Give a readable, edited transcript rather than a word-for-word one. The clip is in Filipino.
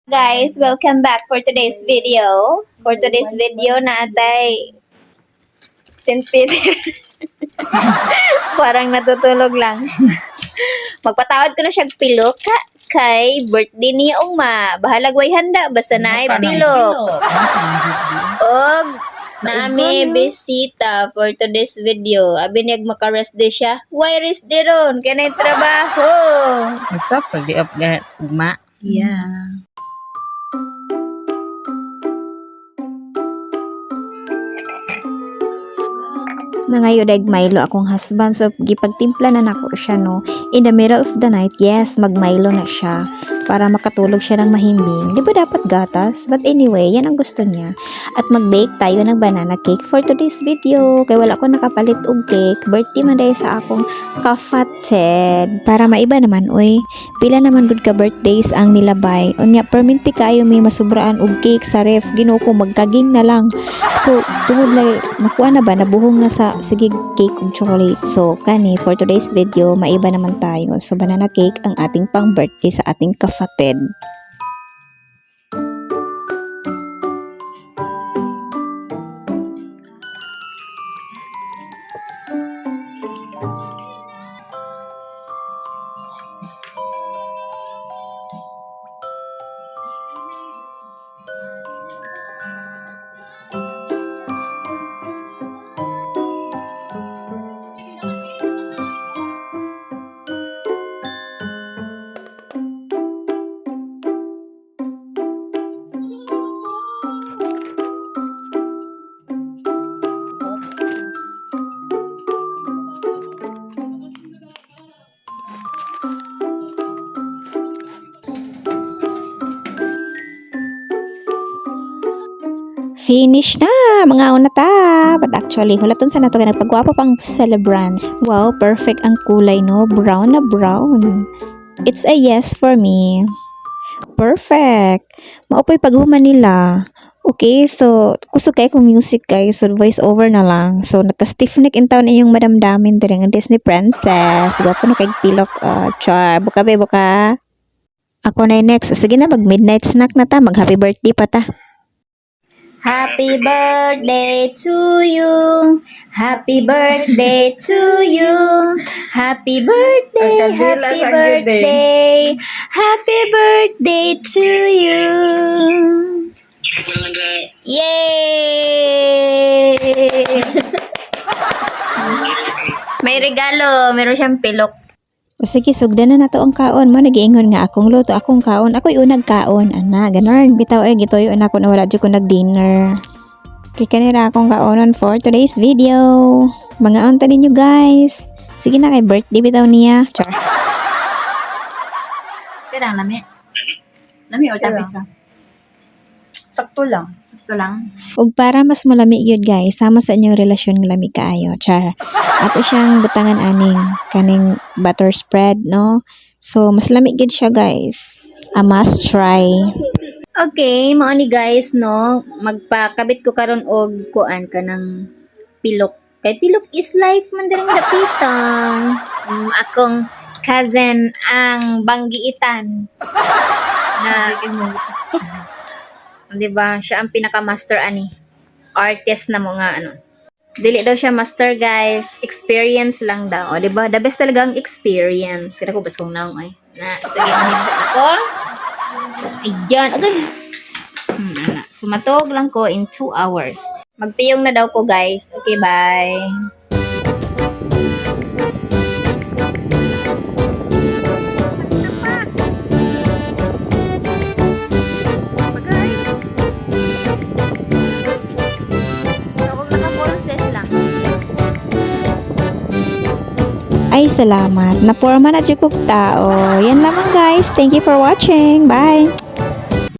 Guys, welcome back for today's video. For today's video natay St. Peter. Parang natutulog lang. Magpatawad ko na siyang pilok kay birthday ni Uma. Bahalag way handa basta na ay pilok. Og nami bisita for today's video. Abi niyag maka-rest day siya. Why rest day ron? Kanay trabaho. Nagsap pag di up ga ugma. Yeah. Nangayod Milo akong husband, so gipagtimpla na nako siya no. In the middle of the night, yes, mag-Milo na siya para makatulog siya ng mahimbing. Di ba dapat gatas? But anyway, yan ang gusto niya. At mag-bake tayo ng banana cake for today's video. Kaya wala ko nakapalit og cake. Birthday man dahil sa akong kafated. Para maiba naman, uy. Pila naman good ka birthdays ang nilabay. Unya, perminti kayo may masubraan og cake sa ref. Ginoo ko, magkaging na lang. So, tungod na, nakuha na ba? Nabuhong na sa sige cake ug chocolate. So, kani, for today's video, maiba naman tayo. So, banana cake ang ating pang birthday sa ating kafated. Finish na! Mga una ta! But actually, hulaton sa nato ka nagpagwapo pang celebrant. Wow, perfect ang kulay, no? Brown na brown. It's a yes for me. Perfect! Maupoy paghuman nila. Okay, so, kusog kayo kong music guys. So, voice over na lang. So, nagka-stiff neck in town inyong madamdamin din ang Disney princess. Gwapo na kay pilok. Char, buka be, buka. Ako na yung next. Sige na, mag-midnight snack na ta. Mag-happy birthday pa ta. Happy birthday to you. Happy birthday to you. Happy birthday, happy birthday. Happy birthday to you. Yay! May regalo, meron siyang pilok. O sige, sugdan na nato ang kaon mo. Nagiingon nga akong luto, akong kaon. Ako'y unag kaon. Ana, ganon. Bitaw ay gitoyo na ako na wala dyan ko nag-dinner. Kikanira akong kaonon for today's video. Mga onta ninyo guys. Sige na kay birthday bitaw niya. Char. Kailangan lami. Lami o tapis lang. Sakto lang. Sakto lang. Ug para mas malami yun guys, sama sa inyong relasyon ng lami kaayo. Char. Ato siyang butangan aning kaning butter spread, no? So, mas lami gid siya guys. A must try. Okay, mao ni guys no, magpakabit ko karon og kuan ka ng pilok. Kay pilok is life man diring dapitang. Akong cousin ang banggiitan na di ba siya ang pinaka-master ani artist na mo nga ano. Dili daw siya master guys, experience lang daw. O di ba? The best talaga ang experience. Kaya ko bas kong naong ay. Na sige, nahigda ako. Ayan, agad. Sumatog lang ko in 2 hours. Magpiyong na daw ko guys. Okay, bye. Ay, salamat. Naporma na dyan kong tao. Yan lamang guys. Thank you for watching. Bye!